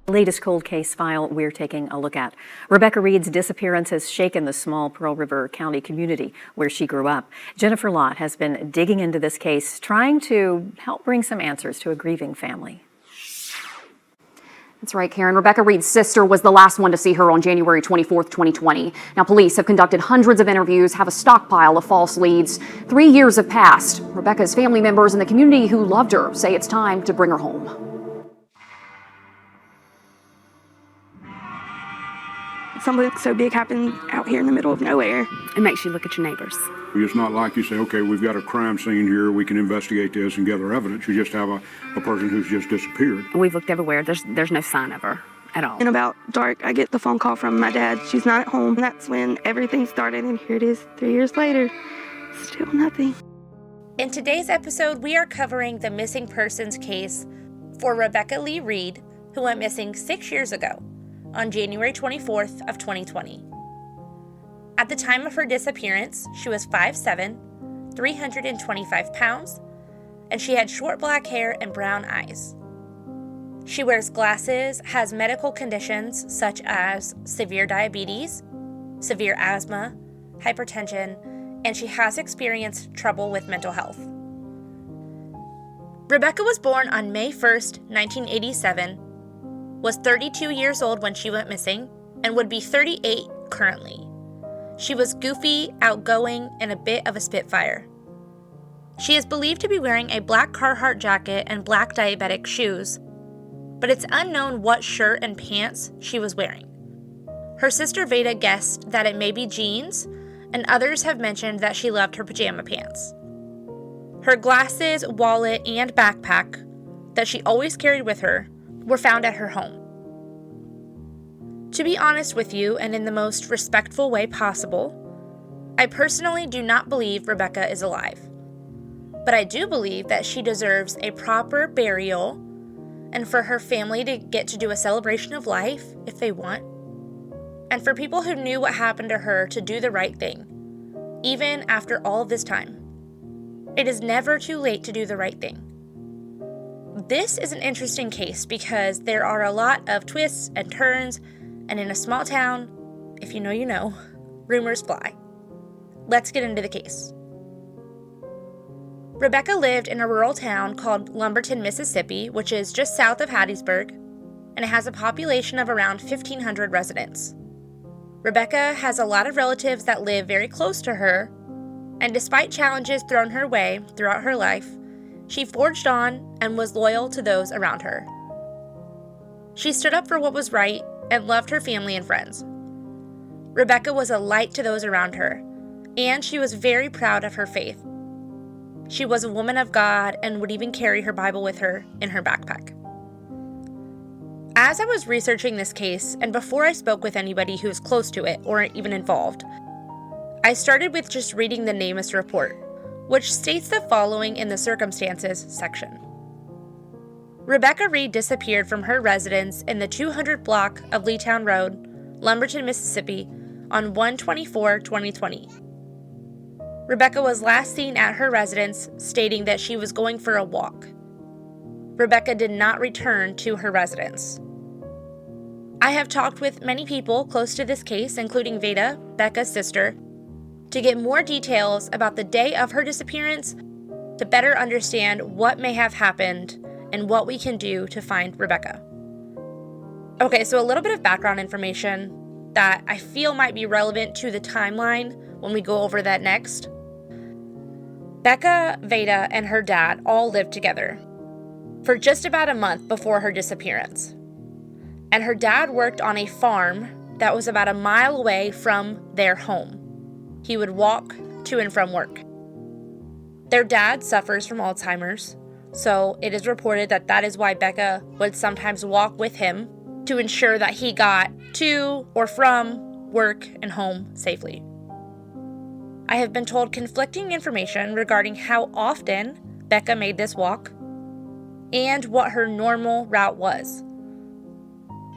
Latest cold case file we're taking a look at. Rebecca Reid's disappearance has shaken the small Pearl River County community where she grew up. Jennifer Lott has been digging into this case, trying to help bring some answers to a grieving family. That's right, Karen. Rebecca Reid's sister was the last one to see her on January 24th, 2020. Now, police have conducted hundreds of interviews, have a stockpile of false leads. 3 years have passed. Rebecca's family members and the community who loved her say it's time to bring her home. Something so big happened out here in the middle of nowhere. It makes you look at your neighbors. It's not like you say, okay, we've got a crime scene here, we can investigate this and gather evidence. You just have a person who's just disappeared. We've looked everywhere. There's no sign of her at all. And about dark, I get the phone call from my dad. She's not at home. That's when everything started, and here it is 3 years later. Still nothing. In today's episode, we are covering the missing persons case for Rebecca Lee Reid, who went missing 6 years ago on January 24th of 2020. At the time of her disappearance, she was 5'7", 325 pounds, and she had short black hair and brown eyes. She wears glasses, has medical conditions such as severe diabetes, severe asthma, hypertension, and she has experienced trouble with mental health. Rebecca was born on May 1st, 1987, was 32 years old when she went missing, and would be 38 currently. She was goofy, outgoing, and a bit of a spitfire. She is believed to be wearing a black Carhartt jacket and black diabetic shoes, but it's unknown what shirt and pants she was wearing. Her sister Veda guessed that it may be jeans, and others have mentioned that she loved her pajama pants. Her glasses, wallet, and backpack that she always carried with her were found at her home. To be honest with you, and in the most respectful way possible, I personally do not believe Rebecca is alive. But I do believe that she deserves a proper burial and for her family to get to do a celebration of life if they want. And for people who knew what happened to her to do the right thing, even after all of this time. It is never too late to do the right thing. This is an interesting case because there are a lot of twists and turns, and in a small town, if you know you know, rumors fly. Let's get into the case. Rebecca lived in a rural town called Lumberton, Mississippi, which is just south of Hattiesburg, and it has a population of around 1,500 residents. Rebecca has a lot of relatives that live very close to her, and despite challenges thrown her way throughout her life, she forged on and was loyal to those around her. She stood up for what was right and loved her family and friends. Rebecca was a light to those around her, and she was very proud of her faith. She was a woman of God and would even carry her Bible with her in her backpack. As I was researching this case, and before I spoke with anybody who was close to it or even involved, I started with just reading the NamUs report, which states the following in the circumstances section. Rebecca Reid disappeared from her residence in the 200 block of Leetown Road, Lumberton, Mississippi, on 1/24/2020. Rebecca was last seen at her residence, stating that she was going for a walk. Rebecca did not return to her residence. I have talked with many people close to this case, including Veda, Becca's sister, to get more details about the day of her disappearance to better understand what may have happened and what we can do to find Rebecca. Okay, so a little bit of background information that I feel might be relevant to the timeline when we go over that next. Becca, Veda, and her dad all lived together for just about a month before her disappearance. And her dad worked on a farm that was about a mile away from their home. He would walk to and from work. Their dad suffers from Alzheimer's, so it is reported that that is why Becca would sometimes walk with him to ensure that he got to or from work and home safely. I have been told conflicting information regarding how often Becca made this walk and what her normal route was.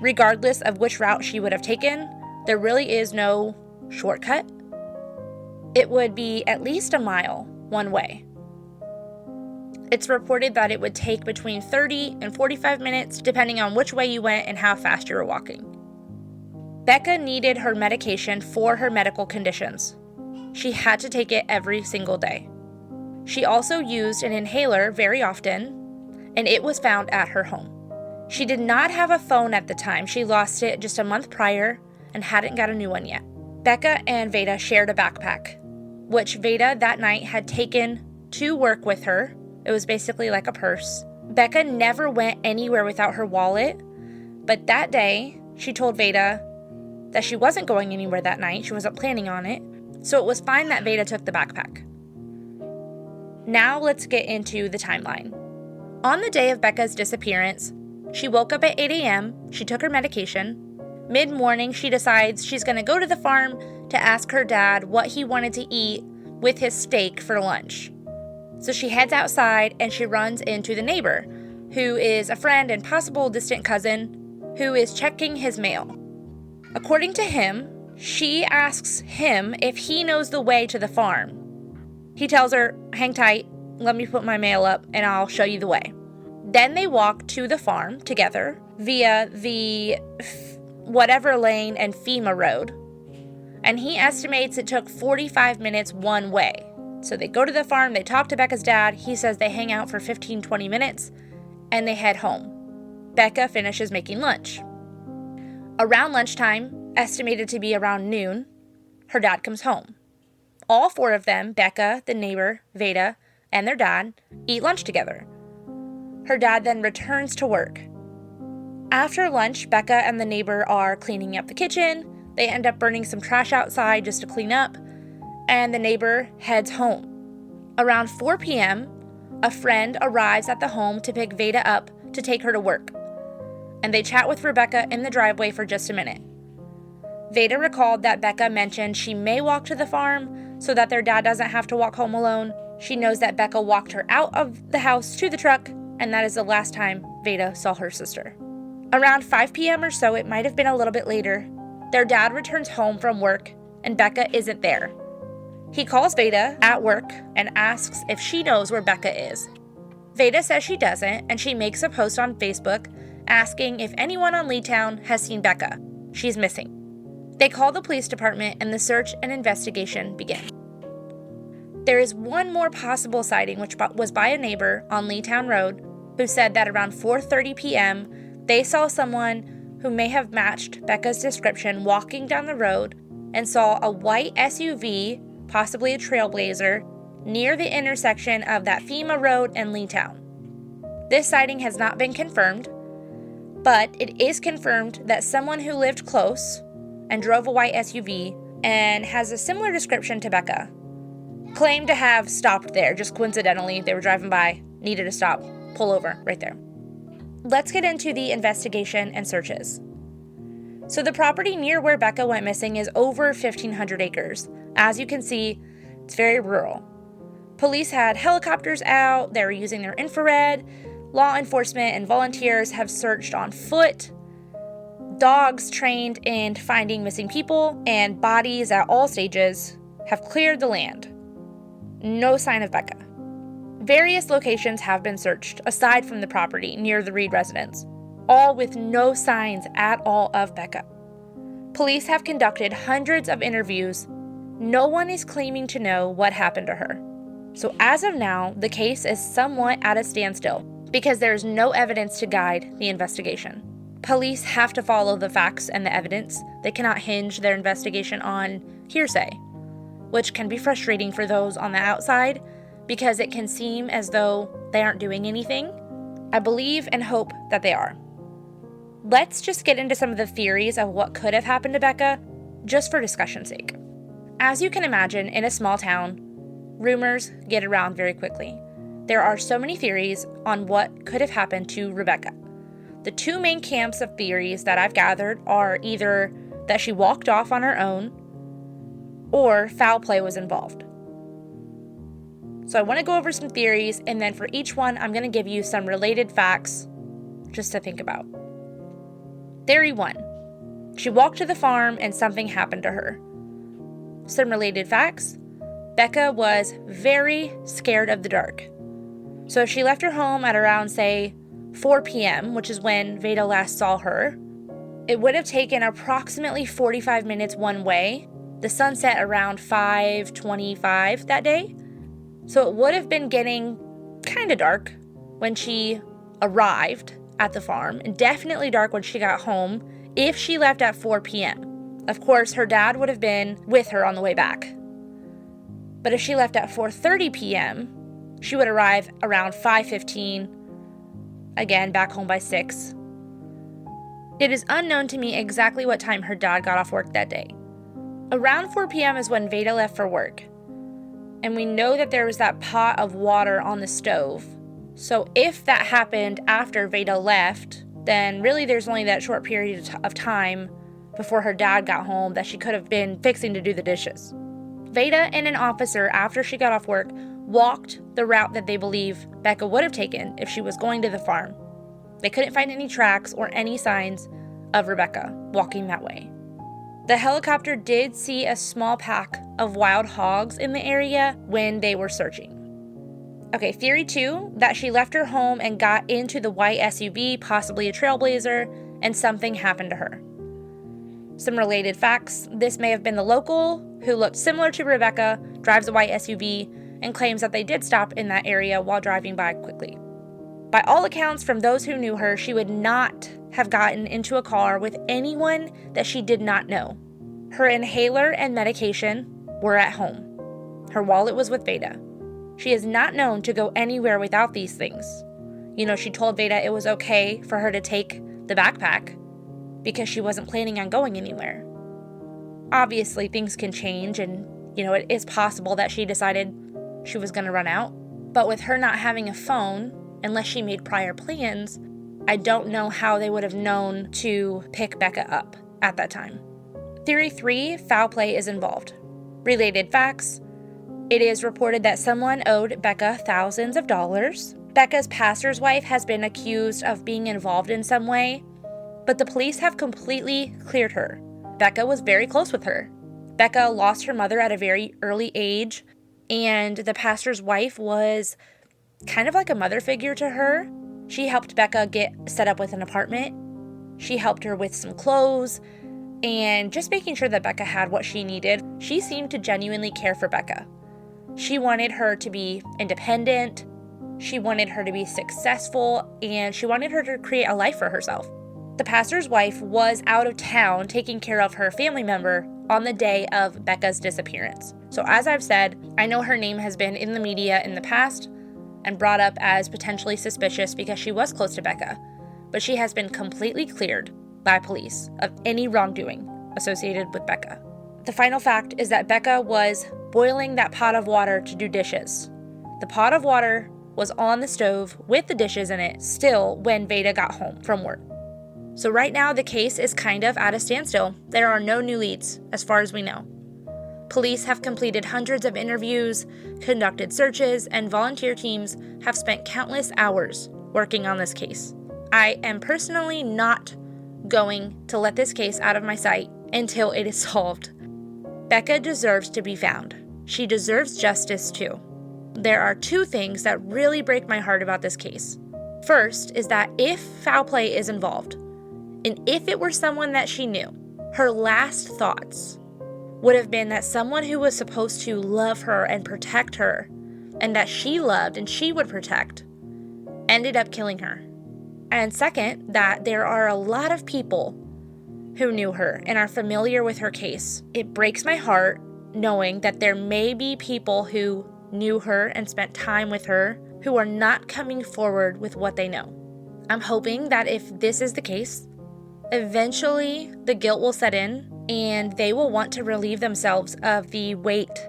Regardless of which route she would have taken, there really is no shortcut. It would be at least a mile one way. It's reported that it would take between 30 and 45 minutes depending on which way you went and how fast you were walking. Becca needed her medication for her medical conditions. She had to take it every single day. She also used an inhaler very often, and it was found at her home. She did not have a phone at the time. She lost it just a month prior and hadn't got a new one yet. Becca and Veda shared a backpack, which Veda that night had taken to work with her. It was basically like a purse. Becca never went anywhere without her wallet, but that day she told Veda that she wasn't going anywhere that night. She wasn't planning on it, so it was fine that Veda took the backpack. Now let's get into the timeline. On the day of Becca's disappearance, she woke up at 8 a.m., she took her medication. Mid-morning, she decides she's going to go to the farm to ask her dad what he wanted to eat with his steak for lunch. So she heads outside and she runs into the neighbor, who is a friend and possible distant cousin, who is checking his mail. According to him, she asks him if he knows the way to the farm. He tells her, "Hang tight, let me put my mail up and I'll show you the way." Then they walk to the farm together via the whatever lane and FEMA road. And he estimates it took 45 minutes one way. So they go to the farm, they talk to Becca's dad. He says they hang out for 15-20 minutes and they head home. Becca finishes making lunch. Around lunchtime, estimated to be around noon, her dad comes home. All four of them, Becca, the neighbor, Veda, and their dad, eat lunch together. Her dad then returns to work. After lunch, Becca and the neighbor are cleaning up the kitchen. They end up burning some trash outside just to clean up, and the neighbor heads home. Around 4 p.m., a friend arrives at the home to pick Veda up to take her to work, and they chat with Rebecca in the driveway for just a minute. Veda recalled that Becca mentioned she may walk to the farm so that their dad doesn't have to walk home alone. She knows that Becca walked her out of the house to the truck, and that is the last time Veda saw her sister. Around 5 p.m. or so, it might have been a little bit later, their dad returns home from work, and Becca isn't there. He calls Veda at work and asks if she knows where Becca is. Veda says she doesn't, and she makes a post on Facebook asking if anyone on Leetown has seen Becca. She's missing. They call the police department, and the search and investigation begin. There is one more possible sighting, which was by a neighbor on Leetown Road, who said that around 4:30 p.m., they saw someone who may have matched Becca's description walking down the road and saw a white SUV, possibly a Trailblazer, near the intersection of that FEMA road and Leetown. This sighting has not been confirmed, but it is confirmed that someone who lived close and drove a white SUV and has a similar description to Becca claimed to have stopped there. Just coincidentally, they were driving by, needed to stop, pull over right there. Let's get into the investigation and searches. So the property near where Becca went missing is over 1,500 acres. As you can see, it's very rural. Police had helicopters out, they were using their infrared. Law enforcement and volunteers have searched on foot. Dogs trained in finding missing people and bodies at all stages have cleared the land. No sign of Becca. Various locations have been searched aside from the property near the Reid residence, all with no signs at all of Becca. Police have conducted hundreds of interviews. No one is claiming to know what happened to her. So as of now, the case is somewhat at a standstill because there is no evidence to guide the investigation. Police have to follow the facts and the evidence. They cannot hinge their investigation on hearsay, which can be frustrating for those on the outside because it can seem as though they aren't doing anything. I believe and hope that they are. Let's just get into some of the theories of what could have happened to Becca, just for discussion's sake. As you can imagine, in a small town, rumors get around very quickly. There are so many theories on what could have happened to Rebecca. The two main camps of theories that I've gathered are either that she walked off on her own or foul play was involved. So I want to go over some theories, and then for each one, I'm going to give you some related facts just to think about. Theory 1. She walked to the farm and something happened to her. Some related facts. Becca was very scared of the dark. So if she left her home at around, say, 4 p.m., which is when Veda last saw her, it would have taken approximately 45 minutes one way. The sun set around 5:25 that day. So it would have been getting kind of dark when she arrived at the farm, and definitely dark when she got home if she left at 4 p.m. Of course, her dad would have been with her on the way back. But if she left at 4:30 p.m., she would arrive around 5:15, again, back home by 6. It is unknown to me exactly what time her dad got off work that day. Around 4 p.m. is when Veda left for work. And we know that there was that pot of water on the stove. So if that happened after Veda left, then really there's only that short period of time before her dad got home that she could have been fixing to do the dishes. Veda and an officer, after she got off work, walked the route that they believe Becca would have taken if she was going to the farm. They couldn't find any tracks or any signs of Rebecca walking that way. The helicopter did see a small pack of wild hogs in the area when they were searching. Okay, theory 2, that she left her home and got into the white SUV, possibly a Trailblazer, and something happened to her. Some related facts: this may have been the local who looked similar to Rebecca, drives a white SUV, and claims that they did stop in that area while driving by quickly. By all accounts from those who knew her, she would not have gotten into a car with anyone that she did not know. Her inhaler and medication were at home. Her wallet was with Veda. She is not known to go anywhere without these things. She told Veda it was okay for her to take the backpack because she wasn't planning on going anywhere. Obviously, things can change, and, it is possible that she decided she was going to run out. But with her not having a phone, unless she made prior plans, I don't know how they would have known to pick Becca up at that time. Theory 3, foul play is involved. Related facts: it is reported that someone owed Becca thousands of dollars. Becca's pastor's wife has been accused of being involved in some way, but the police have completely cleared her. Becca was very close with her. Becca lost her mother at a very early age, and the pastor's wife was kind of like a mother figure to her. She helped Becca get set up with an apartment. She helped her with some clothes and just making sure that Becca had what she needed. She seemed to genuinely care for Becca. She wanted her to be independent. She wanted her to be successful, and she wanted her to create a life for herself. The pastor's wife was out of town taking care of her family member on the day of Becca's disappearance. So as I've said, I know her name has been in the media in the past and brought up as potentially suspicious because she was close to Becca, but she has been completely cleared by police of any wrongdoing associated with Becca. The final fact is that Becca was boiling that pot of water to do dishes. The pot of water was on the stove with the dishes in it still when Veda got home from work. So right now the case is kind of at a standstill. There are no new leads as far as we know. Police have completed hundreds of interviews, conducted searches, and volunteer teams have spent countless hours working on this case. I am personally not going to let this case out of my sight until it is solved. Becca deserves to be found. She deserves justice too. There are 2 things that really break my heart about this case. First is that if foul play is involved, and if it were someone that she knew, her last thoughts would have been that someone who was supposed to love her and protect her, and that she loved and she would protect, ended up killing her. And second, that there are a lot of people who knew her and are familiar with her case. It breaks my heart knowing that there may be people who knew her and spent time with her who are not coming forward with what they know. I'm hoping that if this is the case, eventually the guilt will set in and they will want to relieve themselves of the weight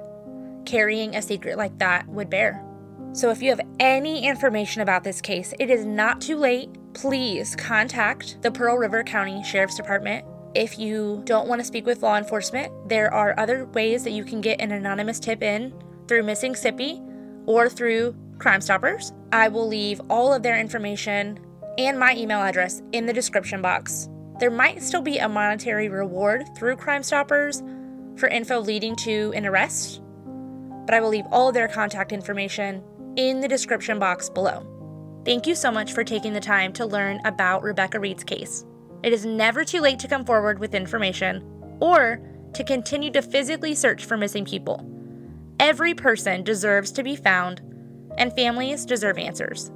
carrying a secret like that would bear. So if you have any information about this case, it is not too late. Please contact the Pearl River County Sheriff's Department. If you don't want to speak with law enforcement, there are other ways that you can get an anonymous tip in through Missing Sippy or through Crime Stoppers. I will leave all of their information and my email address in the description box. There might still be a monetary reward through Crime Stoppers for info leading to an arrest, but I will leave all of their contact information in the description box below. Thank you so much for taking the time to learn about Rebecca Reid's case. It is never too late to come forward with information or to continue to physically search for missing people. Every person deserves to be found, and families deserve answers.